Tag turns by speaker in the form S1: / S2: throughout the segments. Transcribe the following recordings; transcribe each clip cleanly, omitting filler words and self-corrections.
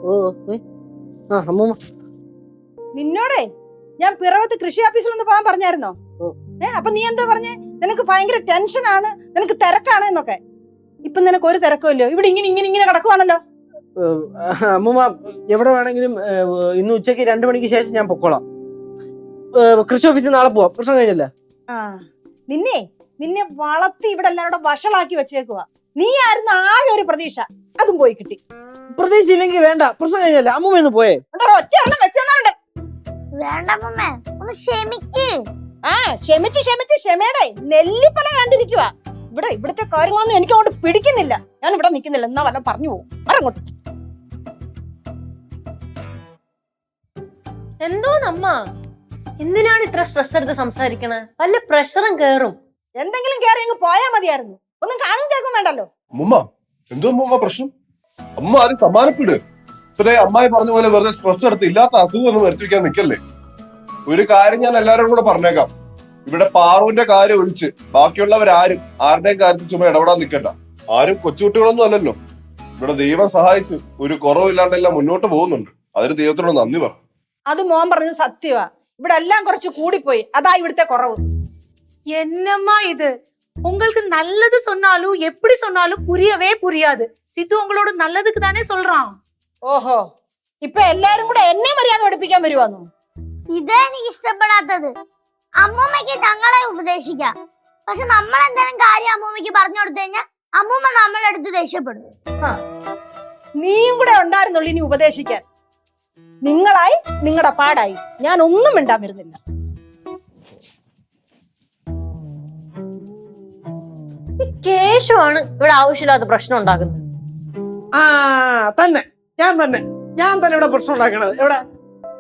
S1: ഓ ആ അമ്മൂമ്മ
S2: നിന്നോടേ ഞാൻ പിറവത്ത് കൃഷി ഓഫീസിലൊന്ന് പോകാൻ പറഞ്ഞായിരുന്നോ? അപ്പൊ നീ എന്താ പറഞ്ഞേ? നിനക്ക് ഭയങ്കര ടെൻഷനാണ്, നിനക്ക് തിരക്കാണ് എന്നൊക്കെ. ഇപ്പൊ നിനക്ക് ഒരു തിരക്കുമല്ലോ, ഇവിടെ ഇങ്ങനെ ഇങ്ങനെ ഇങ്ങനെ കിടക്കുവാണല്ലോ.
S1: അമ്മൂമ്മ എവിടെ വേണമെങ്കിലും ഇന്ന് ഉച്ചയ്ക്ക് 2 മണിക്ക് ശേഷം ഞാൻ പൊക്കോളാം. കൃഷി ഓഫീസിൽ നാളെ പോവാം, പ്രശ്നം കഴിഞ്ഞല്ല.
S2: നിന്നെ വളർത്തി ഇവിടെ എല്ലാവരുടെ വഷളാക്കി വെച്ചേക്കുവാ. നീ ആയിരുന്നു ആകെ ഒരു പ്രതീക്ഷ, അതും പോയി കിട്ടി.
S1: പ്രതീക്ഷ ഇല്ലെങ്കിൽ വേണ്ട, പ്രശ്നം കഴിഞ്ഞല്ല. അമ്മൂമ്മ ഒന്ന് പോയേ.
S2: ഒറ്റ എണ്ണം വെച്ചോണ്ട് ക്ഷമിച്ച് ക്ഷമയുടെ നെല്ലിപ്പല കണ്ടിരിക്കുക. ഇവിടുത്തെ കാര്യങ്ങളൊന്നും എനിക്ക് അങ്ങോട്ട് പിടിക്കുന്നില്ല. ഞാൻ ഇവിടെ നിൽക്കുന്നില്ല, എന്നാ വല്ല പറഞ്ഞു പോകും. അങ്ങോട്ട്
S3: എന്തോന്നമ്മ, എന്തിനാണ് ഇത്ര സ്ട്രെസ് എടുത്ത് സംസാരിക്കണേ? വല്ല പ്രഷറും കേറും.
S2: എന്തെങ്കിലും കേറി അങ്ങ് പോയാ മതിയായിരുന്നു, ഒന്നും കാണും കേൾക്കും വേണ്ടല്ലോ.
S4: എന്തോ പ്രശ്നം? അമ്മ ആരും സമാനപ്പെട്. ഇപ്പഴേ അമ്മായി പറഞ്ഞ പോലെ വെറുതെ സ്ട്രെസ് എടുത്ത് ഇല്ലാത്ത അസുഖമൊന്നും വരുത്തിക്കാൻ നിൽക്കല്ലേ. ഒരു കാര്യം ഞാൻ എല്ലാവരും കൂടെ പറഞ്ഞേക്കാം, ഇവിടെ പാറുവിന്റെ കാര്യം ഒഴിച്ച് ബാക്കിയുള്ളവരാരും ആരുടെയും കാര്യത്തിൽ ചുമ്മാ ഇടപെടാൻ നിൽക്കണ്ട. ആരും കൊച്ചുകുട്ടികളൊന്നും അല്ലല്ലോ. ഇവിടെ ദൈവം സഹായിച്ച് ഒരു കുറവില്ലാണ്ടെല്ലാം മുന്നോട്ട് പോകുന്നുണ്ട്. അതിന് ദൈവത്തിനോട് നന്ദി പറ.
S2: അത് മോൻ പറഞ്ഞത് സത്യമാ. ഇവിടെ എല്ലാം കുറച്ച് കൂടിപ്പോയി, അതാ ഇവിടുത്തെ കുറവ്.
S5: என்னம்மா இது? உங்களுக்கு நல்லது சொன்னாலும் எப்படி சொன்னாலும் புரியவே புரியாது. சித்து உங்களோட நல்லதுக்கு தானே சொல்றான்.
S2: ഓഹോ, ഇപ്പൊ എല്ലാരും കൂടെ എന്നെ മര്യാദ പഠിപ്പിക്കാൻ വരുവാന്നു.
S6: ഇതാ എനിക്ക് ഇഷ്ടപ്പെടാത്തത്. അമ്മൂമ്മക്ക് ഞങ്ങളെ ഉപദേശിക്കാം, പക്ഷെ നമ്മൾ എന്തെങ്കിലും കാര്യം അമ്മൂമ്മക്ക് പറഞ്ഞു കൊടുത്തു കഴിഞ്ഞാൽ അമ്മൂമ്മ നമ്മളെടുത്ത് ദേഷ്യപ്പെടും.
S2: നീയും കൂടെ ഉണ്ടായിരുന്നുള്ളൂ ഇനി ഉപദേശിക്കാൻ. നിങ്ങളായി നിങ്ങളുടെ പാടായി, ഞാൻ ഒന്നും മിണ്ടാൻ വരുന്നില്ല.
S3: കേശുവാണ് ഇവിടെ ആവശ്യമില്ലാത്ത പ്രശ്നം ഉണ്ടാക്കുന്നത്.
S1: തന്നെ ഞാൻ തന്നെ ഇവിടെ പ്രശ്നം ഉണ്ടാക്കണത്. എവിടെ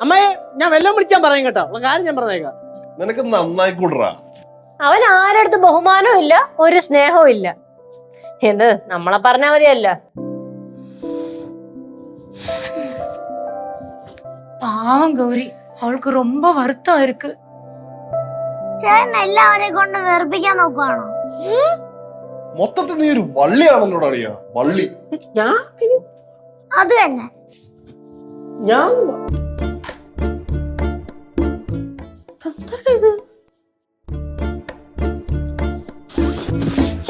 S1: അമ്മയെ ഞാൻ വെല്ലം വിളിച്ചാൻ പറയും കേട്ടോ, ഉള്ള കാര്യം ഞാൻ പറഞ്ഞേക്കാം.
S4: നിനക്ക് നന്നായി കൂടറാ.
S3: അവൻ ആരടുത്ത് ബഹുമാനവും ഇല്ല, ഒരു സ്നേഹവും ഇല്ല. എന്ത് നമ്മളെ പറഞ്ഞാ മതിയല്ല.
S5: பாவம் கௌரி, அவளுக்கு ரொம்ப வருத்தம் இருக்கு.
S6: ചേട്ടൻ എല്ലാവരെയും കൊണ്ട് വെറുപ്പിക്കാൻ നോക്കുവാണോ?
S4: മൊത്തത്തിൽ നീ ഒരു വള്ളിയാണല്ലോ അളിയാ, വള്ളി.
S6: അത് തന്നെ.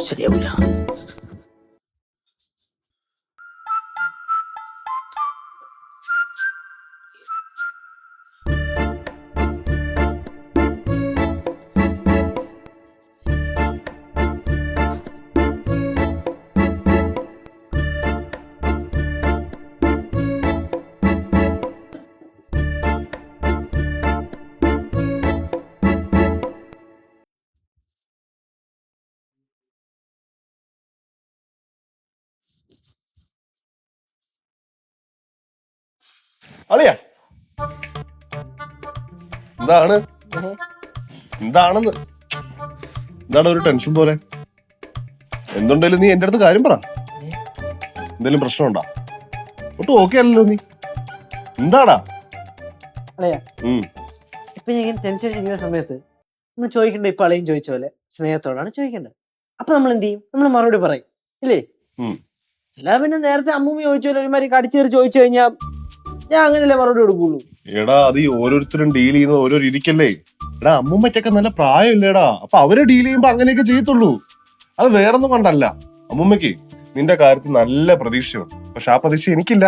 S1: ശരിയാവില്ല.
S4: അളിയാ എന്താണെന്ന് എന്താണ് ഒരു ടെൻഷൻ പോലെ? എന്തുണ്ടെങ്കിലും നീ എന്റെ അടുത്ത് കാര്യം പറ. എന്തെങ്കിലും പ്രശ്നമുണ്ടോ? ഒട്ടും ഓക്കെ അല്ലല്ലോ നീ. എന്താടാ
S1: അളയാ, ഇപ്പൊ ഞാൻ ഇങ്ങനെ ടെൻഷൻ ചെയ്യുന്ന സമയത്ത് നമ്മൾ ചോദിക്കണ്ടേ? ഇപ്പൊ അളയും ചോദിച്ച പോലെ സ്നേഹത്തോടാണ് ചോദിക്കേണ്ടത്. അപ്പൊ നമ്മൾ എന്ത് ചെയ്യും? നമ്മൾ മറുപടി പറയും, ഇല്ലേ? അല്ല പിന്നെ നേരത്തെ അമ്മൂമ്മ ചോദിച്ചോല്ലോ ഒരുമാതിരി കടിച്ചേറി ചോദിച്ചു കഴിഞ്ഞാൽ ഞാൻ അങ്ങനെയല്ലേ മറുപടി കൊടുക്കുള്ളൂ.
S4: എടാ, അത് ഈ ഓരോരുത്തരും ഡീൽ ചെയ്യുന്ന ഓരോ രീതിക്കല്ലേ. എടാ, അമ്മൂമ്മയ്ക്കൊക്കെ നല്ല പ്രായമില്ലേടാ, അപ്പൊ അവരെ ഡീൽ ചെയ്യുമ്പോ അങ്ങനെയൊക്കെ ചെയ്യത്തുള്ളൂ. അത് വേറൊന്നും കൊണ്ടല്ല. അമ്മൂമ്മയ്ക്ക് നിന്റെ കാര്യത്തിൽ നല്ല പ്രതീക്ഷയുണ്ട്, പക്ഷെ ആ പ്രതീക്ഷ എനിക്കില്ല.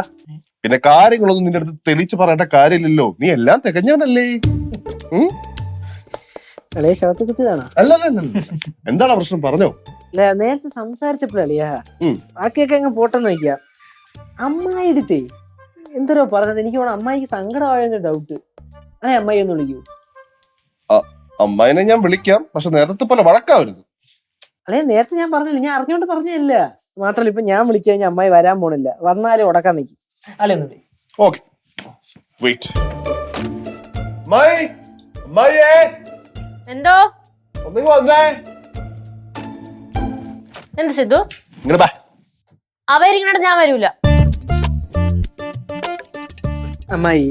S4: പിന്നെ കാര്യങ്ങളൊന്നും നിന്റെ അടുത്ത് തെളിച്ച് പറയേണ്ട കാര്യമില്ലല്ലോ, നീ എല്ലാം തികഞ്ഞാനല്ലേ. അല്ലല്ല, എന്താണ് പ്രശ്നം? പറഞ്ഞോ.
S1: അല്ല, നേരത്തെ സംസാരിച്ചപ്പോഴളിയാ ബാക്കിയൊക്കെ അങ്ങ് പോട്ടെന്ന് വയ്ക്ക. അമ്മായി എടുത്തേ എന്തോ പറഞ്ഞത് എനിക്ക് വേണം. അമ്മായിക്ക് സങ്കടമായെന്ന് ഡൗട്ട്. അതെ, അമ്മായി ഒന്ന് വിളിക്കൂ.
S4: അമ്മായിനെ ഞാൻ വിളിക്കാം, പക്ഷെ നേരത്തെ പോലെ വഴക്കാവരുത്.
S1: അല്ലെ, നേരത്തെ ഞാൻ പറഞ്ഞില്ല, ഞാൻ അറിഞ്ഞോണ്ട് പറഞ്ഞല്ല. മാത്രല്ല ഇപ്പൊ ഞാൻ വിളിച്ചു കഴിഞ്ഞാൽ അമ്മായി വരാൻ പോണില്ല, വന്നാലും ഉടക്കാൻ നിൽക്കും. അല്ലെ ഒന്ന് വിളി.
S4: Okay, wait.
S3: എന്തോ എന്ത് സിദ്ധു? അവരിങ്ങോട്ട് ഞാൻ വരൂല.
S1: അമ്മായി,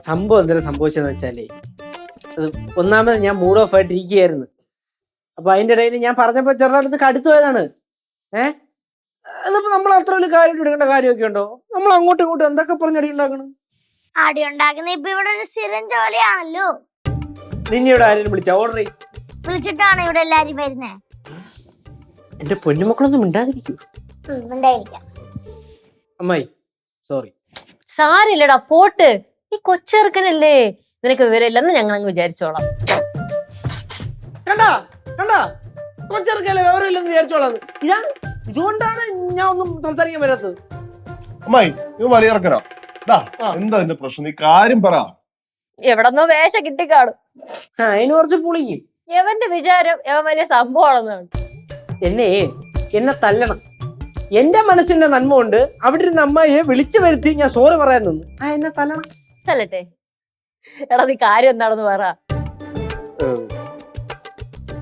S1: സംഭവം എന്തെങ്കിലും സംഭവിച്ചെന്ന് വെച്ചാലേ, അത് ഒന്നാമത് ഞാൻ മൂഡ് ഓഫ് ആയിട്ട് ഇരിക്കുകയായിരുന്നു. അപ്പൊ അതിന്റെ ഇടയിൽ ഞാൻ പറഞ്ഞപ്പോ ചെറുതായിട്ട് കടുത്തു പോയതാണ്. അതിപ്പോ നമ്മൾ അത്ര വലിയ കാര്യം എടുക്കേണ്ട കാര്യമൊക്കെ ഉണ്ടോ? നമ്മൾ അങ്ങോട്ടും ഇങ്ങോട്ടും എന്തൊക്കെ പറഞ്ഞ് അടി ഉണ്ടാക്കണം?
S6: അടി ഉണ്ടാക്കുന്ന ഇപ്പൊ ഇവിടെ ഒരു സ്ഥിരം ജോലിയാണല്ലോ.
S1: നിന്നെ ഇവിടെ ആരെങ്കിലും വിളിച്ചാ ഓർഡർ ചെയ്യും?
S6: വിളിച്ചിട്ടാണ് ഇവിടെ എല്ലാരും വരുന്നേ.
S1: എന്റെ പൊന്നുമക്കളൊന്നും മിണ്ടാതിരിക്കൂ.
S6: ഉണ്ടായിരിക്കാം.
S1: അമ്മായി സോറി.
S3: സാരില്ലടാ, പോട്ട്. ഈ കൊച്ചിറക്കനല്ലേ, നിനക്ക് വിവരമില്ലെന്ന് ഞങ്ങൾ അങ്ങ് വിചാരിച്ചോളാം.
S1: കണ്ടാ കണ്ടാ, കൊച്ചിറക്കല്ലേ വിവരമില്ലെന്ന് വിചാരിച്ചോളാം. ഇതുകൊണ്ടാണ് ഞാൻ ഒന്നും സംസാരിക്കാൻ വരാത്തത്.
S4: അമ്മായി നീ വലിയിറക്കനോ? എന്താ എന്റെ പ്രശ്നം? നീ കാര്യം പറ.
S3: എവിടെന്നോ വേഷ കിട്ടിക്കാണും.
S1: അതിന് കുറച്ച് പുളിക്കും.
S3: എവന്റെ വിചാരം എവൻ വലിയ സംഭവമാണെന്നാണ്.
S1: എന്നെ തല്ലണം. എന്റെ മനസ്സിന്റെ നന്മ കൊണ്ട് അവിടെ ഇരുന്ന അമ്മായിയെ വിളിച്ചു വരുത്തി ഞാൻ സോറി പറയാൻ നിന്നു. എന്നെ തല്ലണം.
S3: അല്ലട്ടെ, എടാ നീ കാര്യം എന്താണെന്ന് പറ.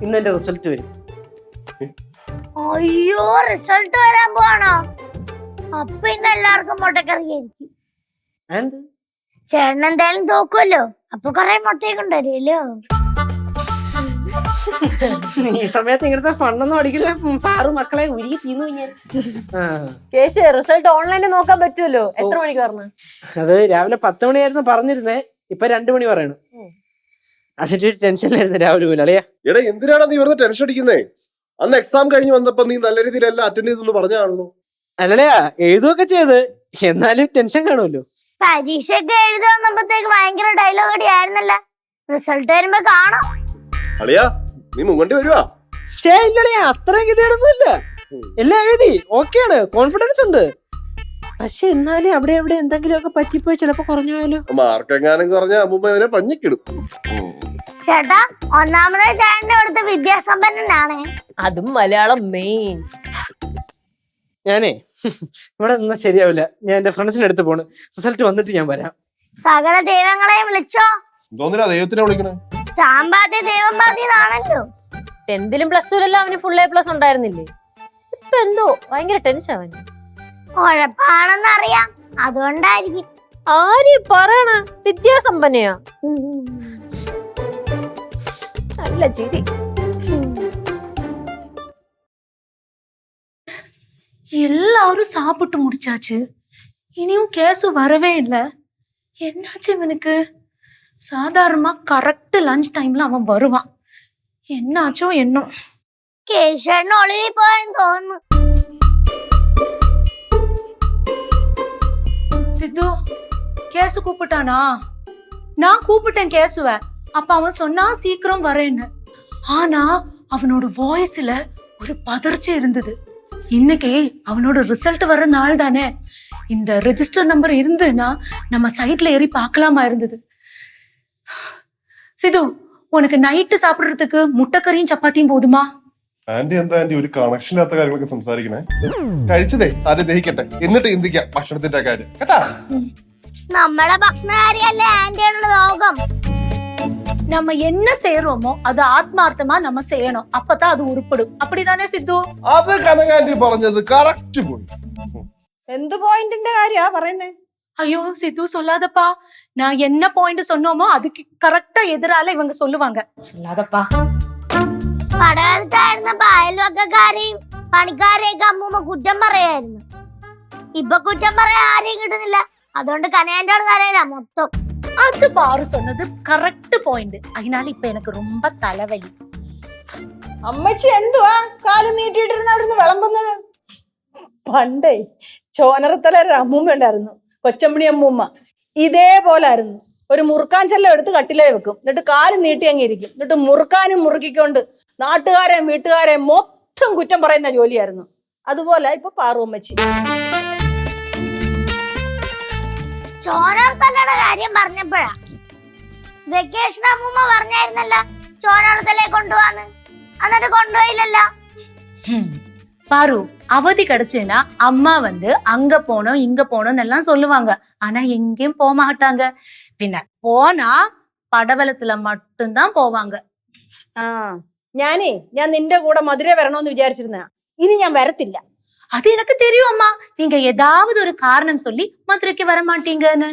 S1: ഇന്ന് എന്റെ റിസൾട്ട് വരും.
S6: അയ്യോ, റിസൾട്ട് വരാൻ പോവാണോ? അപ്പൊ ഇന്ന് എല്ലാവർക്കും മുട്ടക്കറിയായിരിക്കും.
S1: എന്ത്?
S6: ചേട്ടൻ എന്തായാലും തോക്കുമല്ലോ, അപ്പൊ കൊറേ മുട്ടയൊക്കെ കൊണ്ടുവരുമല്ലോ.
S1: ഈ സമയത്ത് ഇങ്ങനത്തെ ഫണ്ണൊന്നും അടിക്കില്ല. പാറു മക്കളെ ഉരുകി തീന്നു ഞാൻ.
S3: കേശു, റിസൾട്ട് ഓൺലൈനിൽ നോക്കാൻ പറ്റുമല്ലോ. എത്ര മണിക്ക് പറഞ്ഞു?
S1: അത് രാവിലെ 10 മണിയായിരുന്നു പറഞ്ഞിരുന്നേ. ഇപ്പൊ 2 മണി പറയണം. അതിന്റെ ഒരു ടെൻഷനിലായിരുന്നു രാവിലെ മുതൽ. അളിയാ
S4: എടാ എന്തിനാണ് നീ വെറുതെ ടെൻഷൻ അടിക്കുന്നേ? അന്ന് എക്സാം കഴിഞ്ഞ് വന്നപ്പോ നീ നല്ല രീതിയിൽ എല്ലാം അറ്റൻഡ് ചെയ്തെന്ന് പറഞ്ഞാണല്ലോ.
S1: അല്ലടയാ, എഴുതുകയൊക്കെ ചെയ്ത്, എന്നാലും ടെൻഷൻ കാണുമല്ലോ.
S6: പരീക്ഷയൊക്കെ എഴുതി വന്നപ്പോഴത്തേക്ക് ഭയങ്കര ഡയലോഗ് അടി ആയിരുന്നല്ല. റിസൾട്ട് വരുമ്പോ കാണാം.
S4: അളിയാ നീ മുങ്ങണ്ടി വരുവാ?
S1: ഇല്ലടയാ, അത്രയും ഇതേടൊന്നുമില്ല. എല്ലാം എഴുതി ഓക്കെയാണ്, കോൺഫിഡൻസ് ഉണ്ട്. പക്ഷെ എന്നാലും അവിടെ എവിടെ എന്തെങ്കിലുമൊക്കെ പറ്റിപ്പോയി ചിലപ്പോ കുറഞ്ഞു പോയാലോ.
S4: മാർക്കെങ്ങാനും കുറഞ്ഞ അമ്മൂമ്മ ഇവനെ പഞ്ഞിക്കിടും.
S6: ചേട്ടാ, ഒന്നാമത് ചേട്ടന്റെ അടുത്ത് വിദ്യാസമ്പന്നനാണ്.
S3: അതും മലയാളം മെയിൻ.
S1: ഞാനേ ഇവിടെ നിന്നാ ശരിയാവില്ല. ഞാൻ എന്റെ ഫ്രണ്ട്സിന്റെ അടുത്ത് പോണ്. റിസൾട്ട് വന്നിട്ട് ഞാൻ വരാം.
S6: സകല ദൈവങ്ങളെയും വിളിച്ചോ.
S4: തോന്നില്ല ദൈവത്തിനെ വിളിക്കണേ.
S6: സാമ്പാദ്യ ദൈവം ബാധ്യതാണല്ലോ.
S3: 10th പ്ലസ് 2 അവന് ഫുൾ A+ ഉണ്ടായിരുന്നില്ലേ? ഇപ്പൊ എന്തോ ഭയങ്കര ടെൻഷൻ അവന്.
S6: ഉഴപ്പാണെന്ന് അറിയാം, അതുകൊണ്ടായിരിക്കും.
S3: ആര് പറയണ? വിദ്യാസമ്പന്നയാ. നല്ല ചിരി.
S5: எல்லாரும் சாப்பிட்டு முடிச்சாச்சு. இனியும் கேசு வரவே இல்லை. என்னாச்சு இவனுக்கு? சாதாரணமா கரெக்ட் லஞ்ச் டைம்ல அவன் வருவான். என்னாச்சோ என்னோ.
S6: കേശവന് ഒളിവിൽ പോയെന്ന് തോന്നുന്നു.
S5: சித்து, கேசு கூப்பிட்டானா? நான் கூப்பிட்டேன் கேசுவ. அப்ப அவன் சொன்னா சீக்கிரம் வரேன்னு. ஆனா அவனோட வாய்ஸ்ல ஒரு பதர்ச்சி இருந்தது. இன்னைக்கு அவனோட ரிசல்ட் வர நாள் தானே. இந்த ரெஜிஸ்டர் நம்பர் இருந்துன்னா நம்ம சைட்ல ஏறி பார்க்கலாமா இருந்தது. சிது, உனக்கு நைட்டு சாப்பிடுறதுக்கு முட்டைக்கறியும் சப்பாத்தியும் போதுமா?
S4: ആന്റി എന്താ ആന്റി ഒരു കണക്ഷൻ ഇല്ലാത്ത കാര്യങ്ങളൊക്കെ സംസാരിക്കണേ? കഴിച്ചതേ ആദ്യം ദഹിക്കട്ടെ, എന്നിട്ട് ചിന്തിക്കാം ഭക്ഷണത്തിന്റെ കാര്യം കേട്ടാ.
S6: നമ്മുടെ ഭക്ഷണകാരിയല്ലേ ആന്റിയുള്ള ലോകം.
S5: நம்ம என்ன செய்யறோமோ அது ஆத்மார்த்தமா நம்ம செய்யணும். அப்பதான் அது உருப்படும். அப்படிதானே சித்து?
S4: അത് കനകാന്റി പറഞ്ഞത് കറക്റ്റ് പോയി.
S2: എന്ത് പോയിന്റിന്റെ കാര്യാ പറയുന്നേ?
S5: ஐயோ சித்து சொல்லாதப்பா. நான் என்ன பாயிண்ட் சொன்னோமோ அதுக்கு கரெக்டா எதிரால இவங்க சொல்லுவாங்க. சொல்லாதப்பா.
S6: പടകാലത്തായിരുന്നപ്പോ അയൽവക്കക്കാരെയും പണിക്കാരെയൊക്കെ അമ്മൂമ്മ കുറ്റം പറയായിരുന്നു. ഇപ്പൊ കുറ്റം പറയാൻ ആരെയും കിട്ടുന്നില്ല. അതുകൊണ്ട് കനയാൻ്റെ കരയില്ല മൊത്തം.
S5: அது பாரு சொன்னது கரெக்ட் பாயிண்ட். அதனால இப்ப எனக்கு ரொம்ப தலைவலி.
S2: അമ്മച്ചി എന്തുവാ കാലം നീട്ടിയിട്ടിരുന്ന അവിടുന്ന് വിളമ്പുന്നത്? പണ്ടേ ചോനറത്തല ഒരു അമ്മൂമ്മ ഉണ്ടായിരുന്നു, കൊച്ചമ്പണി അമ്മൂമ്മ. ഇതേപോലായിരുന്നു. ഒരു മുറുക്കാൻ ചെല്ലം എടുത്ത് കട്ടിലേ വെക്കും, എന്നിട്ട് കാലും നീട്ടി അങ്ങിരിക്കും. എന്നിട്ട് മുറുക്കാനും മുറുക്കിക്കൊണ്ട് നാട്ടുകാരെയും വീട്ടുകാരെയും മൊത്തം കുറ്റം പറയുന്ന ജോലിയായിരുന്നു. അതുപോലെ ഇപ്പൊ പാറു അമ്മച്ചി.
S6: ചോനർത്തലയുടെ കാര്യം പറഞ്ഞപ്പോഴാ വെക്കേഷൻ അമ്മൂമ്മ പറഞ്ഞായിരുന്നല്ലോ ചോനർത്തലെ കൊണ്ടുപോവാന്ന്. എന്നിട്ട് കൊണ്ടുപോയില്ലല്ലോ.
S5: பாரு, அவதி கிடைச்சுன்னா அம்மா வந்து அங்க போனோம் இங்க போனோம் எல்லாம் சொல்லுவாங்க. ஆனா எங்கேயும் போக மாட்டாங்க. பின்ன போனா പടവലത്തില மட்டும்தான் പോവാങ്ക.
S2: ഞാൻ നിന്റെ കൂടെ മധുര വരണോന്ന് വിചാരിച്ചിരുന്ന. ഇനി ഞാൻ വരത്തില്ല.
S5: அது எனக்கு தெரியும் அம்மா. நீங்க ஏதாவது ஒரு காரணம் சொல்லி மதுரைக்கு வர மாட்டீங்கன்னு.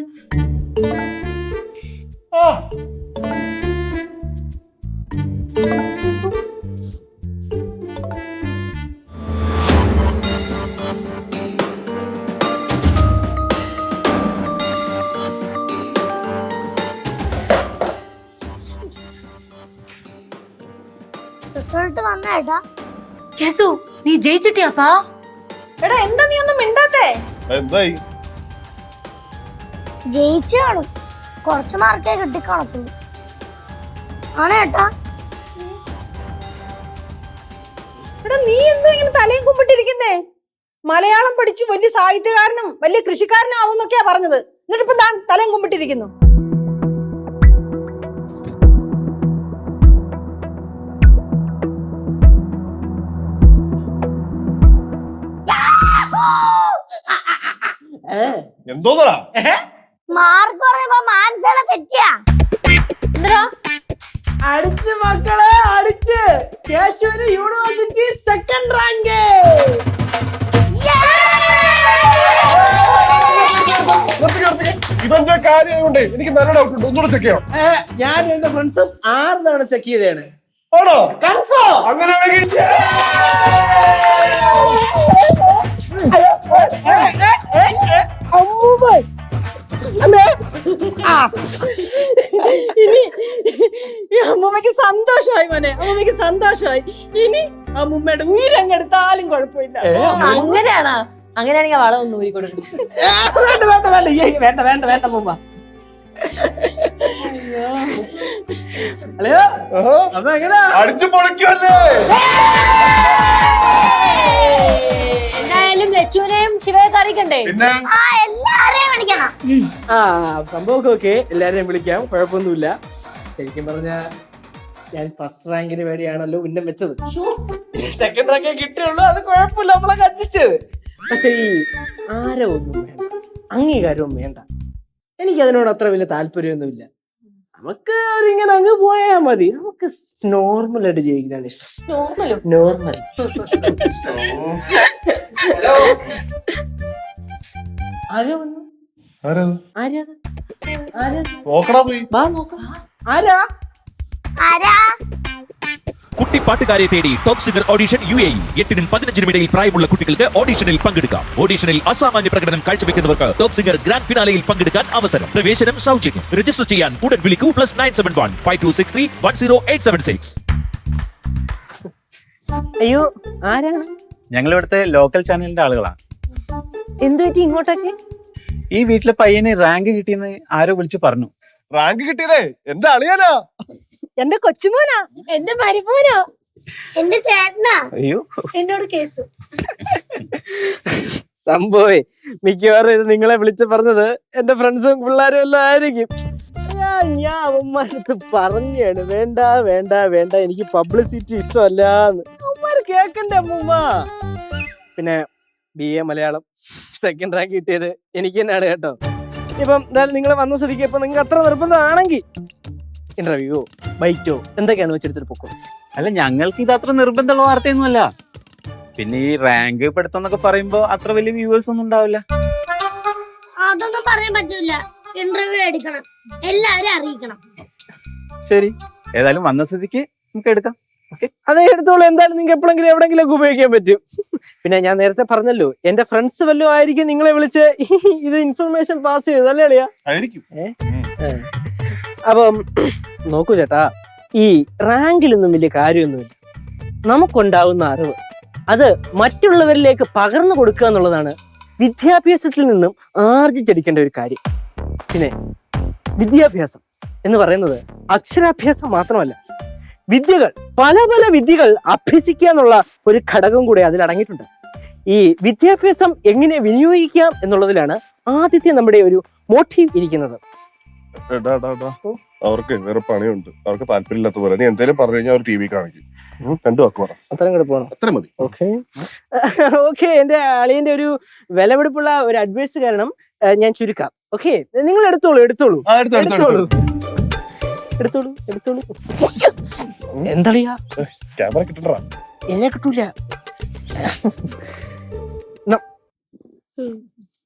S6: റിസൾട്ട് വന്നേട്ടാ.
S5: கேசு நீ ஜெயிச்சிட்டியாப்பா?
S2: എടാ എന്താ നീ ഒന്നും മിണ്ടാത്തേ?
S4: എന്തായി?
S6: ജയിച്ചു കാണും. കുറച്ച് മാർക്കേ കിട്ടിക്കാണത്തുള്ളൂ. ആണേട്ടാ?
S2: എടാ നീ എന്തോ ഇങ്ങനെ തലയും കുമ്പിട്ടിരിക്കുന്നേ? മലയാളം പഠിച്ച് വലിയ സാഹിത്യകാരനും വലിയ കൃഷിക്കാരനും ആവുന്നൊക്കെയാ പറഞ്ഞത്. എന്നിട്ടിപ്പോ താൻ തലയും കുമ്പിട്ടിരിക്കുന്നു.
S4: എന്തോന്നടാ?
S6: മാർക്ക് പറയുമ്പോ മാനസല തെറ്റിയാ.
S3: എന്താ
S1: അടിച്ച് മക്കളെ അടിച്ച്. കേശുവിന് യൂണിവേഴ്സിറ്റി സെക്കൻഡ് റാങ്ക്.
S4: ഇവന്റെ കാര്യമുണ്ട്. എനിക്ക് നല്ല ഡൗട്ട് ഉണ്ട്. ഒന്നുകൂടെ ചെക്ക് ചെയ്യണം.
S1: ഞാൻ എന്റെ ഫ്രണ്ട്സും 6 തവണ ചെക്ക് ചെയ്തതാണ്.
S4: ആണോ?
S1: കൺഫേം.
S4: അങ്ങനെയാണെങ്കിൽ
S2: ഇനി ഈ അമ്മൂമ്മക്ക് സന്തോഷമായി മോനെ, അമ്മൂമ്മക്ക് സന്തോഷമായി. ഇനി അമ്മൂമ്മയുടെ ഉയരങ്ങെടുത്താലും കുഴപ്പമില്ല.
S3: അങ്ങനെയാണോ? അങ്ങനെയാണെങ്കിൽ വളം ഒന്ന് ഊരി കൊടുക്കും.
S1: വേണ്ട വേണ്ട വേണ്ട വേണ്ട വേണ്ട വേണ്ട മുമ്പ. ഹലോ അപ്പൊ എങ്ങനാ?
S4: അടിച്ചു പൊളിക്കുമല്ലേ?
S3: എന്തായാലും ലച്ചുവിനെയും ശിവയൊക്കെ അറിയിക്കണ്ടേ?
S4: പിന്നെ
S6: ആ എല്ലാരെയും വിളിക്കണം.
S1: ആ സംഭവമൊക്കെ ഓക്കെ, എല്ലാരെയും വിളിക്കാം, കുഴപ്പമൊന്നുമില്ല. ശരിക്കും പറഞ്ഞ ഞാൻ ഫസ്റ്റ് റാങ്കിന് വേണ്ടിയാണല്ലോ ഉന്നം വെച്ചത്. സെക്കൻഡ് റാങ്കേ കിട്ടിയുള്ളൂ, അത് കുഴപ്പമില്ല, നമ്മളൊക്കെ അഡ്ജസ്റ്റ് ചെയ്ത്. പക്ഷെ ഈ ആരവൊന്നും വേണ്ട, അംഗീകാരവും വേണ്ട. എനിക്ക് അതിനോട് അത്ര വലിയ താല്പര്യമൊന്നുമില്ല. നമുക്ക് അവരിങ്ങനെ അങ്ങ് പോയാൽ മതി. നമുക്ക് നോർമൽ ആയിട്ട് ജീവിക്കാനാണ് ഇഷ്ടം. നോർമൽ. ആരോ വന്നു.
S4: നോക്കടാ പോയി.
S1: വാ നോക്കാം. ആരാ?
S6: ആരാ?
S7: കുട്ടിപ്പാട്ടുകാരെ തേടി ടോപ്പ് സിംഗർ ഓഡിഷൻ UAE. 8-നും 15-നും ഇടയിൽ പ്രായമുള്ള കുട്ടികൾക്ക് ഓഡിഷനിൽ പങ്കെടുക്കാം. ഓഡിഷനിൽ അസാമാന്യ പ്രകടനം കാഴ്ചവെക്കുന്നവർക്ക് ടോപ്പ് സിംഗർ ഗ്രാൻഡ് ഫിനാലയിൽ പങ്കെടുക്കാൻ അവസരം. പ്രവേശനം സൗജന്യം. രജിസ്റ്റർ ചെയ്യാൻ ഉടൻ വിളിക്കൂ. +971 5263 10876.
S1: അയ്യോ ആരാണ്?
S8: ഞങ്ങൾ ഇവിടുത്തെ ലോക്കൽ ചാനലിന്റെ ആളുകളാണ്.
S1: എന്തു പറ്റി ഇങ്ങോട്ടൊക്കെ?
S8: ഈ വീട്ടിലെ പയ്യന് റാങ്ക് കിട്ടിയെന്ന് ആരോ വിളിച്ചു പറഞ്ഞു.
S4: റാങ്ക് കിട്ടിയതേ എന്റെ അളിയനാ.
S2: എന്റെ കൊച്ചുമോനാ.
S3: എന്റെ മരുമോനോ?
S6: എന്റെ ചേട്ടനാ.
S8: അയ്യോ,
S5: என்னோட கேசு.
S1: സംഭവേ മിക്കവാറും ഇത് നിങ്ങളെ വിളിച്ച് പറഞ്ഞത് എന്റെ ഫ്രണ്ട്സും പിള്ളേരും എല്ലാം ആയിരിക്കും. ഞാൻ അവന്മാരടുത്ത് പറഞ്ഞാണ് വേണ്ട വേണ്ട വേണ്ട, എനിക്ക് പബ്ലിസിറ്റി ഇഷ്ടമല്ലാന്ന്. അവന്മാര് കേക്കണ്ടേ അമ്മൂമ്മ? പിന്നെ BA മലയാളം സെക്കൻഡ് റാങ്ക് കിട്ടിയത് എനിക്ക് തന്നെയാണ് കേട്ടോ. ഇപ്പം എന്തായാലും നിങ്ങൾ വന്ന സ്ഥിതിക്ക് ഇപ്പൊ നിങ്ങൾക്ക് അത്ര നിർബന്ധമാണെങ്കിൽ ഇന്റർവ്യൂവോ ബൈറ്റോ എന്തൊക്കെയാണ് വെച്ചെടുത്തിട്ട് പൊക്കോ.
S8: അല്ല, ഞങ്ങൾക്ക് ഇത് അത്ര നിർബന്ധമുള്ള വാർത്തയൊന്നുമല്ല. പിന്നെ ഈ റാങ്ക് പഠിത്തം എന്നൊക്കെ പറയുമ്പോ അത്ര വലിയ വ്യൂവേഴ്സ് ഒന്നും ഉണ്ടാവില്ല.
S6: അതൊന്നും പറയാൻ പറ്റൂല. ഇന്റർവ്യൂ എടുക്കണം, എല്ലാവരും അറിയിക്കണം.
S8: ശരി, ഏതായാലും വന്ന സ്ഥിതിക്ക് നമുക്ക് എടുക്കാം. ഓക്കെ,
S1: അതേ എടുത്തോളൂ. എന്തായാലും നിങ്ങൾക്ക് എപ്പോഴെങ്കിലും എവിടെങ്കിലും ഒക്കെ ഉപയോഗിക്കാൻ പറ്റും. പിന്നെ ഞാൻ നേരത്തെ പറഞ്ഞല്ലോ, എന്റെ ഫ്രണ്ട്സ് വല്ലതും ആയിരിക്കും നിങ്ങളെ വിളിച്ച് ഇത് ഇൻഫർമേഷൻ പാസ് ചെയ്തത്, അല്ലേ അളിയാ?
S4: ആയിരിക്കും.
S1: അപ്പം നോക്കൂ ചേട്ടാ, ഈ റാങ്കിലൊന്നും വലിയ കാര്യമൊന്നുമില്ല. നമുക്കുണ്ടാവുന്ന അറിവ് അത് മറ്റുള്ളവരിലേക്ക് പകർന്നു കൊടുക്കുക എന്നുള്ളതാണ് വിദ്യാഭ്യാസത്തിൽ നിന്നും ആർജിച്ചെടുക്കേണ്ട ഒരു കാര്യം. പിന്നെ വിദ്യാഭ്യാസം എന്ന് പറയുന്നത് അക്ഷരാഭ്യാസം മാത്രമല്ല, വിദ്യകൾ, പല പല വിദ്യകൾ അഭ്യസിക്കുക എന്നുള്ള ഒരു ഘടകം കൂടെ അതിൽ അടങ്ങിയിട്ടുണ്ട്. ഈ വിദ്യാഭ്യാസം എങ്ങനെ വിനിയോഗിക്കാം എന്നുള്ളതിലാണ് ആദ്യത്തെ നമ്മുടെ ഒരു മോട്ടീവ് ഇരിക്കുന്നത്.
S4: അവർക്ക് വേറെ പണിയുണ്ട്, അവർക്ക് താല്പര്യമില്ലാത്ത പോലെ. നീ എന്തായാലും പറഞ്ഞു കഴിഞ്ഞാൽ അവർ TV കാണിക്കും. 2 വാക്ക് പറ.
S1: അത്രയും കൂടെ പോകണം.
S4: അത്ര മതി.
S1: ഓക്കെ, എന്റെ അളിയന്റെ ഒരു വിലപിടിപ്പുള്ള ഒരു അഡ്വൈസ് കാരണം ഞാൻ ചുരുക്കാം. ഓക്കെ, നിങ്ങൾ എടുത്തോളൂ എടുത്തോളൂ എടുത്തോളൂ എടുത്തോളൂ എടുത്തോളൂ. എന്തളിയാ
S4: ക്യാമറ കിട്ടണ്ടാ?
S1: എന്നെ കിട്ടൂല.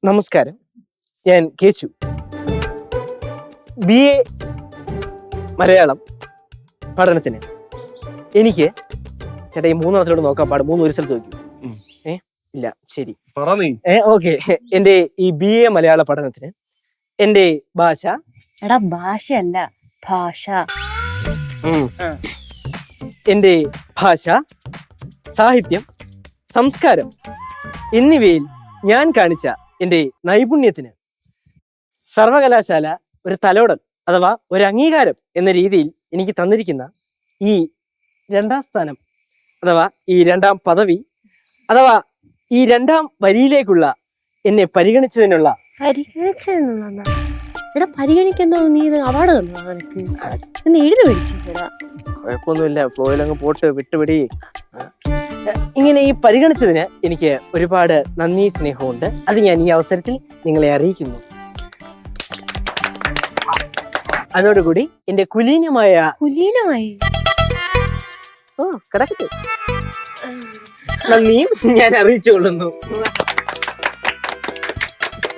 S1: നമസ്കാരം, ഞാൻ കേശു, BA മലയാളം പഠനത്തിന്. എനിക്ക് ചേട്ടാ ഈ 3 എണ്ണത്തിലോട് നോക്കാൻ പാടും. 3 ഒരു സ്ഥലത്ത് നോക്കൂ. ഇല്ല, ശരി,
S4: പറ നീ.
S1: ഓക്കെ. എന്റെ ഈ BA മലയാള പഠനത്തിന് എന്റെ ഭാഷ,
S3: എടാ ഭാഷയല്ല ഭാഷ.
S1: എന്റെ ഭാഷ, സാഹിത്യം, സംസ്കാരം എന്നിവയിൽ ഞാൻ കാണിച്ച എൻ്റെ നൈപുണ്യത്തിന് സർവകലാശാല ഒരു തലോടൽ അഥവാ ഒരു അംഗീകാരം എന്ന രീതിയിൽ എനിക്ക് തന്നിരിക്കുന്ന ഈ 2ാം സ്ഥാനം അഥവാ ഈ 2ാം പദവി അഥവാ ഈ 2ാം വരിയിലേക്കുള്ള എന്നെ പരിഗണിച്ചതിനുള്ള
S3: എടാ പരിഗണിക്കുന്നോ നീ ഇത് അവാർഡ് തന്നോ നിനക്ക് എന്ന് എഴുതി മേടിച്ചിടാ.
S1: കുഴപ്പമൊന്നുമില്ല, ഫ്ലോയിൽ അങ്ങ് പോട്ട് വിട്ടുപിടി. ഇങ്ങനെ ഈ പരിഗണിച്ചതിന് എനിക്ക് ഒരുപാട് നന്ദി സ്നേഹമുണ്ട്. അത് ഞാൻ ഈ അവസരത്തിൽ നിങ്ങളെ അറിയിക്കുന്നു. അതോടുകൂടി എന്റെ കുലീനമായി കിടക്കട്ടെ നന്ദിയും ഞാൻ അറിയിച്ചുകൊള്ളുന്നു.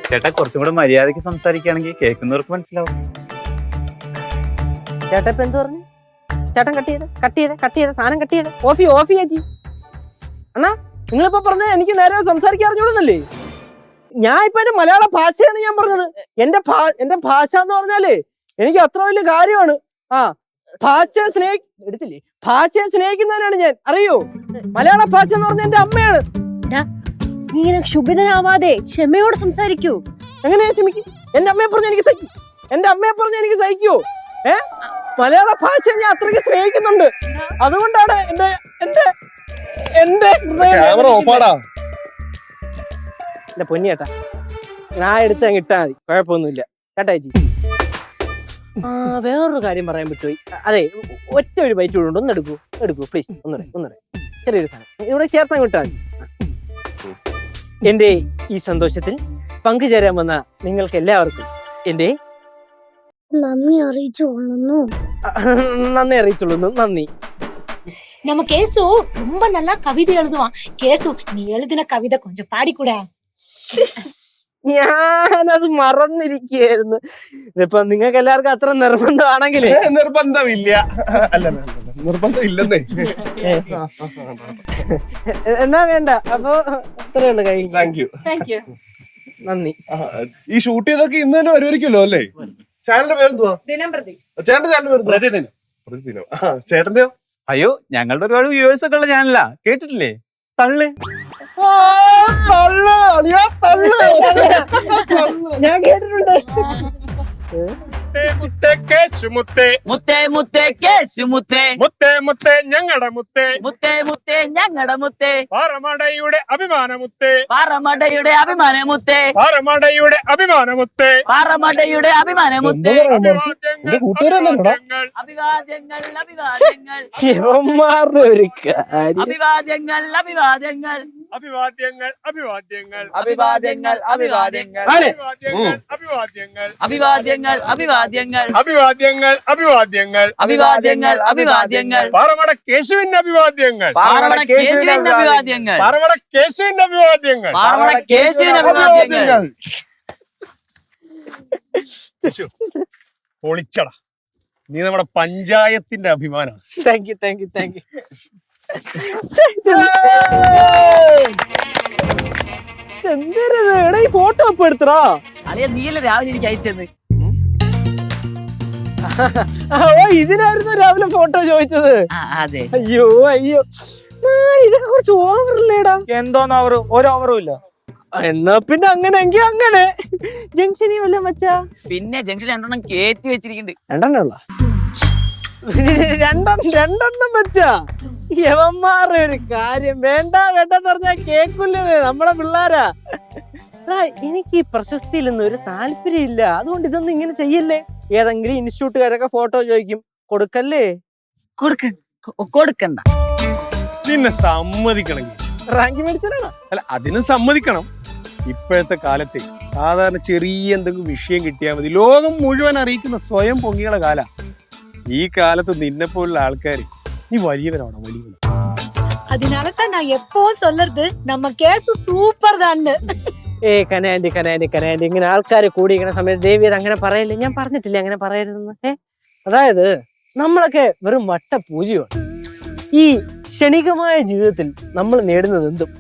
S8: ചേട്ടാ കുറച്ചും കൂടെ മര്യാദയ്ക്ക് സംസാരിക്കുകയാണെങ്കിൽ കേൾക്കുന്നവർക്ക് മനസ്സിലാവും.
S1: ചേട്ടാ ഇപ്പൊ എന്ത് പറഞ്ഞു? ചേട്ടൻ കട്ട് ചെയ്ത് സാധനം കട്ട് ചെയ്ത് ഓഫി ചേച്ചി. അണ്ണാ നിങ്ങളിപ്പോ പറഞ്ഞത് എനിക്ക് നേരെ സംസാരിക്കാൻ അറിഞ്ഞൂടുന്നല്ലേ? ഞാൻ ഇപ്പൊ എന്റെ മലയാള ഭാഷയാണ് ഞാൻ പറഞ്ഞത്. എന്റെ ഭാഷ എന്ന് പറഞ്ഞാല് എനിക്ക് അത്ര വലിയ കാര്യമാണ്. ഭാഷയെ സ്നേഹിക്കുന്നവനാണ് ഞാൻ, അറിയോ? മലയാള ഭാഷ എന്ന് പറഞ്ഞ എന്റെ അമ്മയാണ്.
S3: നീ ഇങ്ങനെ ക്ഷുഭിതനാവാതെ ക്ഷമയോടെ സംസാരിക്കൂ.
S1: എങ്ങനെയാ ക്ഷമിക്കും? എന്റെ അമ്മയെ പറഞ്ഞ എനിക്ക് സഹിക്കോ? മലയാള ഭാഷ ഞാൻ അത്രയ്ക്ക് സ്നേഹിക്കുന്നുണ്ട്. അതുകൊണ്ടാണ് എന്റെ പൊന്നിയേട്ടാ ഞാൻ എടുത്ത് അങ്ങ് ഇട്ടാ മതി, കുഴപ്പമൊന്നുമില്ല കേട്ടാ ചേച്ചി. വേറൊരു കാര്യം പറയാൻ പറ്റുപോയി. അതെ, ഒറ്റ ഒരു ബൈറ്റ് കൂടെ ഒന്ന് എടുക്കൂ പ്ലീസ്. ഒന്നൂടെ ചെറിയൊരു സാധനം ഇവിടെ ചേർത്താൻ കിട്ടാൻ മതി. എന്റെ ഈ സന്തോഷത്തിൽ പങ്കുചേരാൻ വന്ന നിങ്ങൾക്ക് എല്ലാവർക്കും എന്റെ
S6: നന്ദി അറിയിച്ചുകൊള്ളുന്നു.
S1: നന്ദി.
S5: நம்ம கேசு ரொம்ப நல்லா கவிதை எழுதுவான். கேசு நீ எழுதின கவிதை கொஞ்சம் பாடிக்கூட.
S1: ഞാനത് മറന്നിരിക്കുകയായിരുന്നു. ഇതിപ്പോ നിങ്ങൾക്ക് എല്ലാവർക്കും അത്ര നിർബന്ധമാണെങ്കിൽ
S4: നിർബന്ധമില്ലെന്നേ.
S1: എന്നാ വേണ്ട. അപ്പൊ അത്രയുള്ളു കഴിഞ്ഞു.
S4: Thank you.
S1: നന്ദി.
S4: ഈ ഷൂട്ട് ചെയ്തൊക്കെ ഇന്ന് തന്നെ വരുമായിരിക്കുമല്ലോ അല്ലേ? ചാനലിന്റെ പേരെന്തുവാ? ചേട്ടന്റെ ചാനലിന്റെ പ്രതിദിനം. ചേട്ടന്റെയോ?
S8: അയ്യോ ഞങ്ങളുടെ ഒരുപാട് വ്യൂവേഴ്സ് ഒക്കെ ഉള്ള ചാനലാ, കേട്ടിട്ടില്ലേ? തള്ളു.
S1: ഞാൻ കേട്ടിട്ടുണ്ട്.
S9: പാറമടയുടെ അഭിമാനമുത്തേ.
S10: പാറമടയുടെ അഭിമാനമുത്തേ.
S9: പാറമടയുടെ അഭിമാനമുത്തേ.
S10: പാറമടയുടെ അഭിമാനമുത്തേ.
S9: അഭിവാദ്യങ്ങൾ
S10: അഭിവാദ്യങ്ങൾ അഭിവാദ്യങ്ങൾ
S1: ശിവന്മാരുടെ ഒരു കാര്യം.
S10: അഭിവാദ്യങ്ങൾ അഭിവാദ്യങ്ങൾ
S9: അഭിവാദ്യങ്ങൾ അഭിവാദ്യങ്ങൾ
S10: അഭിവാദ്യങ്ങൾ അഭിവാദ്യങ്ങൾ
S9: അഭിവാദ്യങ്ങൾ
S10: അഭിവാദ്യങ്ങൾ അഭിവാദ്യങ്ങൾ
S9: അഭിവാദ്യങ്ങൾ അഭിവാദ്യങ്ങൾ
S10: അഭിവാദ്യങ്ങൾ അഭിവാദ്യങ്ങൾ
S9: പാറമട കേശുവിന്റെ അഭിവാദ്യങ്ങൾ.
S10: പാറമട കേശുവിന്റെ അഭിവാദ്യങ്ങൾ.
S9: പാറമട കേശുവിന്റെ അഭിവാദ്യങ്ങൾ.
S10: പാറമട കേശുവിന്റെ അഭിവാദ്യങ്ങൾ.
S9: പൊളിച്ചടാ, നീ നമ്മുടെ പഞ്ചായത്തിന്റെ അഭിമാനം.
S1: Thank you. എന്തേരാ ഈ ഫോട്ടോ ഒപ്പം എടുത്തടാ?
S10: അളിയ നീയല്ലേ രാവിലെ എനിക്ക് അയച്ചത്?
S1: ഇതിനായിരുന്നു രാവിലെ ഫോട്ടോ ചോദിച്ചത്.
S10: അതെ.
S1: അയ്യോ ഇതൊക്കെ കുറച്ച് ഓവറില്ലേടാ.
S8: എന്തോന്ന് ഓവർ? ഒരു ഓവറും ഇല്ല.
S1: എന്നാ പിന്നെ അങ്ങനെയെങ്കിൽ അങ്ങനെ ജംഗ്ഷനിൽ വല്ലതും വെച്ചാ?
S10: പിന്നെ ജംഗ്ഷൻ 2 കേറ്റി വെച്ചിരിക്കുന്നുണ്ട്.
S1: 2 വെച്ചാ? യവന്മാരുടെ ഒരു കാര്യം. വേണ്ടെന്ന് പറഞ്ഞാ കേൾക്കില്ലേ നമ്മളെ പിള്ളാരാ. എനിക്ക് ഈ പ്രശസ്തിയിലൊന്നും ഒരു താല്പര്യം ഇല്ല. അതുകൊണ്ട് ഇതൊന്നും ഇങ്ങനെ ചെയ്യല്ലേ. ഏതെങ്കിലും ഇൻസ്റ്റിറ്റ്യൂട്ടുകാരൊക്കെ ഫോട്ടോ ചോദിക്കും, കൊടുക്കല്ലേ?
S10: കൊടുക്കണ്ട.
S9: നിന്നെ സമ്മതിക്കണം.
S1: റാങ്ക് മേടിച്ചാണോ?
S9: അല്ല, അതിന് സമ്മതിക്കണം. ഇപ്പോഴത്തെ കാലത്തെ സാധാരണ ചെറിയ എന്തെങ്കിലും വിഷയം കിട്ടിയാൽ മതി ലോകം മുഴുവൻ അറിയിക്കുന്ന സ്വയം പൊങ്ങിയുള്ള കാല. ഈ കാലത്ത് നിന്നെ പോലുള്ള ആൾക്കാർ നീ വലിയവനാണോ? വലിയവൻ.
S5: அதனாலதான் நான் எப்பவும் சொல்றது நம்ம கேசு சூப்பர் தான்.
S1: കനാൻഡി ഇങ്ങനെ ആൾക്കാർ കൂടിയിരിക്കുന്ന സമയത്ത് ദേവിയത് അങ്ങനെ പറയില്ലേ? ഞാൻ പറഞ്ഞിട്ടില്ലേ അങ്ങനെ പറയരുതെന്ന്? അതായത് നമ്മളൊക്കെ വെറും വട്ട പൂജയാണ്. ഈ ക്ഷണികമായ ജീവിതത്തിൽ നമ്മൾ നേടുന്നത് എന്തും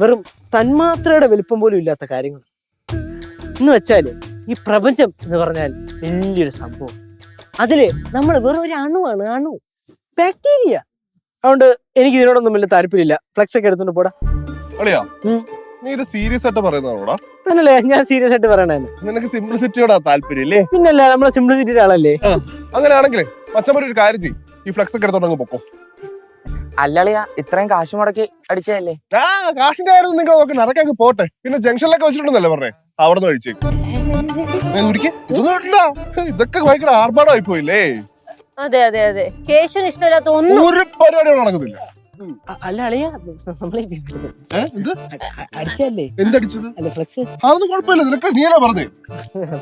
S1: വെറും തന്മാത്രയുടെ വലിപ്പം പോലും ഇല്ലാത്ത കാര്യങ്ങൾ എന്ന് വെച്ചാല് ഈ പ്രപഞ്ചം എന്ന് പറഞ്ഞാൽ വലിയൊരു സംഭവം. അതില് നമ്മൾ വെറും ഒരു അണുവാണ്. ബാക്ടീരിയ. അതുകൊണ്ട് എനിക്ക് ഇതിനോടൊന്നും വലിയ താല്പര്യമില്ല. ഫ്ലെക്സ് ഒക്കെ എടുത്തോണ്ട് പോടാ.
S4: അളിയാ
S1: ഉം.
S4: നീ ഇത് സീരിയസ് ആയിട്ട് പറയുന്നതാണോടാ?
S1: തന്നല്ലേ ഞാൻ സീരിയസ് ആയിട്ട് പറയണേ.
S4: നിനക്ക് സിംപ്ലിസിറ്റിയോടാ താല്പര്യം ഇല്ലേ?
S1: പിന്നല്ല, നമ്മളെ സിംപ്ലിസിറ്റിയുടെ ആളല്ലേ.
S4: അങ്ങനെയാണെങ്കിലേ മച്ചമ്മ ഒരു കാര്യം ചെയ്യും, ഈ ഫ്ലെക്സ് ഒക്കെ എടുത്തോണ്ട് പൊക്കോ.
S10: അല്ലളിയാ ഇത്രയും കാശ് മുടക്കി അടിച്ചതല്ലേ?
S4: ആ കാശിന്റെ കാര്യം നിങ്ങൾ നോക്കണ്ട, അതൊക്കെ അങ്ങ് പോട്ടെ. പിന്നെ ജംഗ്ഷനിലൊക്കെ വെച്ചിട്ടുണ്ടെന്നല്ലേ പറഞ്ഞേ, അവിടെ നിന്ന് കഴിച്ചേക്ക്. ഇതൊക്കെ ഭയങ്കര ആർഭാടമായി പോയില്ലേ?
S3: അതെ അതെ അതെ, കേശുവിന് ഇഷ്ടമില്ലാത്ത ഒന്നും
S4: ഒരു പരിപാടിയോട് നടക്കുന്നില്ല.
S1: അല്ല അളിയ, നമ്മളെ അടിച്ചല്ലേ?
S4: എന്തടിച്ചത്?
S1: അല്ല ഫ്ലെക്സ്.
S4: അതൊന്നും കുഴപ്പമില്ല, നിനക്ക് നീയല്ലേ പറഞ്ഞേ.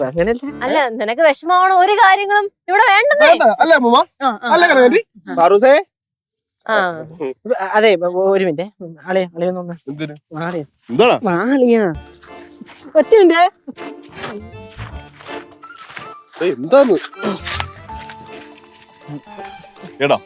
S1: അങ്ങനെയല്ല.
S3: അല്ല, നിനക്ക് വിഷമാവണ ഒരു കാര്യങ്ങളും ഇവിടെ വേണ്ടതേ.
S4: അല്ലേ അമ്മ? അല്ലേ കരവേണ്ടി?
S3: ആ
S1: അതെ, ഒരു മിനിറ്റ്. അളിയ അളിയ ഒന്ന്
S4: എന്തിന്?
S1: എന്താ അളിയ? ഒറ്റ മിനിറ്റ്.
S4: എന്താന്ന്? എടാ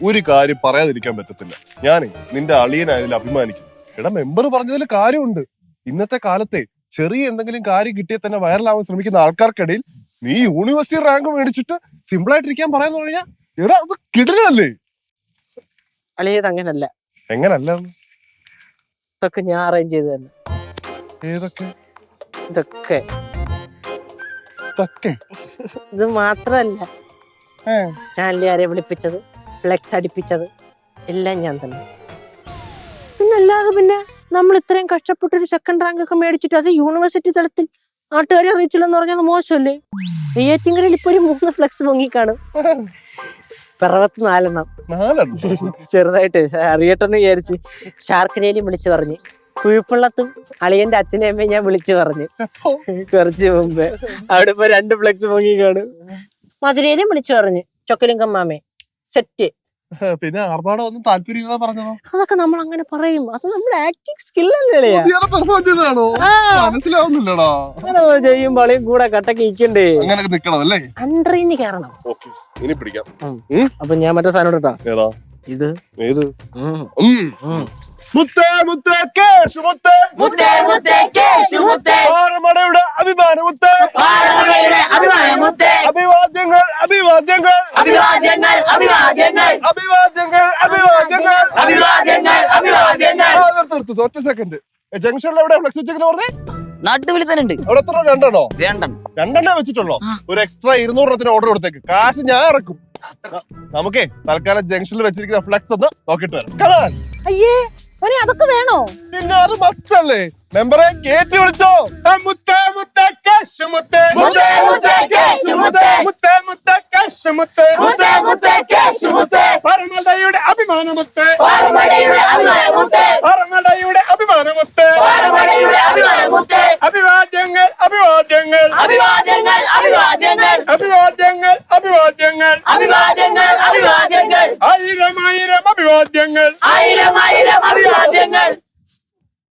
S4: ഒരു കാര്യം പറയാതിരിക്കാൻ പറ്റത്തില്ല. ഞാനേ നിന്റെ അളിയനായതിൽ അഭിമാനിക്കും. എടാ മെമ്പർ പറഞ്ഞതിൽ കാര്യമുണ്ട്. ഇന്നത്തെ കാലത്തെ ചെറിയ എന്തെങ്കിലും കാര്യം കിട്ടിയാൽ തന്നെ വൈറലാവാൻ ശ്രമിക്കുന്ന ആൾക്കാർക്കിടയിൽ നീ യൂണിവേഴ്സിറ്റി റാങ്ക് മേടിച്ചിട്ട് സിമ്പിൾ ആയിട്ടിരിക്കാൻ പറയാന്ന് പറഞ്ഞാൽ എടാ അത് കിടലല്ലേ?
S1: അളിയത് അങ്ങനല്ല.
S4: എങ്ങനല്ല?
S1: ഇതൊക്കെ ഞാൻ അറേഞ്ച് ചെയ്ത് തന്നെ.
S4: ഏതൊക്കെ?
S1: ഇതൊക്കെ
S4: ഇതൊക്കെ
S1: ഇത് മാത്രല്ല, ചാനലുകാരെ വിളിപ്പിച്ചത്, ഫ്ലെക്സ് അടിപ്പിച്ചത് എല്ലാം ഞാൻ തന്നെ. പിന്നല്ലാതെ പിന്നെ നമ്മൾ ഇത്രയും കഷ്ടപ്പെട്ടൊരു സെക്കൻഡ് റാങ്ക് ഒക്കെ മേടിച്ചിട്ട് അത് യൂണിവേഴ്സിറ്റി തലത്തിൽ നാട്ടുകാരെ അറിയിച്ചില്ലെന്ന് പറഞ്ഞത് മോശമല്ലേ? നെയ്യാറ്റിൻകരയിൽ ഇപ്പൊ ഒരു 3 ഫ്ലെക്സ് പൊങ്ങിക്കാണും. പിറവത്ത് 4 ചെറുതായിട്ട് അറിയട്ടെന്ന് വിചാരിച്ച് ശാർക്കരയിലും വിളിച്ചു പറഞ്ഞ്, കുഴിപ്പള്ളത്തും അളിയന്റെ അച്ഛനെ അമ്മയും ഞാൻ വിളിച്ചു പറഞ്ഞു കുറച്ച് മുമ്പേ. അവിടെ ഇപ്പൊ 2 ഫ്ലെക്സ് പൊങ്ങിക്കാണും. മധുരയിലും വിളിച്ചു പറഞ്ഞു, ചൊക്കലിംഗം മാമേ സെറ്റ്.
S4: പിന്നെ ആർഭാടം ഒന്നും താല്പര്യം പറഞ്ഞതോ?
S1: അതൊക്കെ നമ്മൾ അങ്ങനെ പറയും, അത് നമ്മുടെ ആക്ടിങ് സ്കില്ലല്ലേ?
S4: പെർഫോം ചെയ്തതാണോ? മനസ്സിലാവുന്നില്ലടാ.
S1: അങ്ങനെ ചെയ്യുമ്പോ അളിയും കൂടെ കട്ടക്ക് ഇരിക്കണ്ടേ?
S4: അങ്ങനെ നിക്കണം അല്ലേ?
S1: അണ്ടറിന്ന് കയറണം.
S4: ഇനി പിടിക്കാം.
S1: അപ്പൊ ഞാൻ മറ്റേ സാധനം ഇട്ടാ.
S4: ഏതാ
S1: ഇത്?
S4: ഏത്? മുത്തേ മുത്തേ കേശു മുത്തേ,
S10: മുത്തേ മുത്തേ കേശു മുത്തേ,
S4: പാറമടയുടെ അഭിമാനമുത്തേ,
S10: പാറമടയുടെ അഭിമാനമുത്തേ,
S4: അഭിവാദ്യങ്ങൾ അഭിവാദ്യങ്ങൾ
S10: അഭിവാദ്യങ്ങൾ അഭിവാദ്യങ്ങൾ
S4: അഭിവാദ്യങ്ങൾ അഭിവാദ്യങ്ങൾ
S10: അഭിവാദ്യങ്ങൾ അഭിവാദ്യങ്ങൾ.
S4: തീർത്തു. ഒറ്റ സെക്കൻഡ്. ജംഗ്ഷനിൽ എവിടെ ഫ്ലെക്സ് വെച്ചേക്കുന്ന പറഞ്ഞേ?
S10: നാട്ടുവിളി തന്നെ ഉണ്ട്.
S4: അവിടെ എത്ര? 2
S10: രണ്ടെണ്ണം
S4: വെച്ചിട്ടുള്ളോ? ഒരു എക്സ്ട്രാ 200 ഓർഡർ കൊടുത്തേക്ക്. കാശ് ഞാൻ ഇറക്കും. നമുക്കേ തൽക്കാലം ജംഗ്ഷനിൽ വെച്ചിരിക്കുന്ന ഫ്ലെക്സ് ഒന്ന് നോക്കിട്ട് വരാം.
S2: അയ്യേ ഓനെ അതൊക്കെ വേണോ?
S4: പിന്നെ അത് മസ്റ്റ് അല്ലേ? മെമ്പറെ കേറ്റി വിളിച്ചോ.
S9: മുത്തേ മുത്തേ കേശു മുത്തേ,
S10: മുത്തേ മുത്തേ കേശു മുത്തേ,
S9: മുത്തേ മുത്തേ കേശു മുത്തേ,
S10: മുത്തേ മുത്തേ കേശു മുത്തേ,
S9: പാറമടയുടെ അഭിമാനമുത്തേ,
S10: പാറമടയുടെ അഭിമാനമുത്തേ,
S9: പാറമടയുടെ അഭിമാനമുത്തേ,
S10: പാറമടയുടെ അഭിമാനമുത്തേ,
S9: അഭിവാദ്യങ്ങൾ അഭിവാദ്യങ്ങൾ
S10: അഭിവാദ്യങ്ങൾ അഭിവാദ്യങ്ങൾ
S9: അഭിവാദ്യങ്ങൾ അഭിവാദ്യങ്ങൾ
S10: അഭിവാദ്യങ്ങൾ അഭിവാദ്യങ്ങൾ,
S9: ആയിരം ആയിരം അഭിവാദ്യങ്ങൾ,
S10: ആയിരം ആയിരം അഭിവാദ്യങ്ങൾ.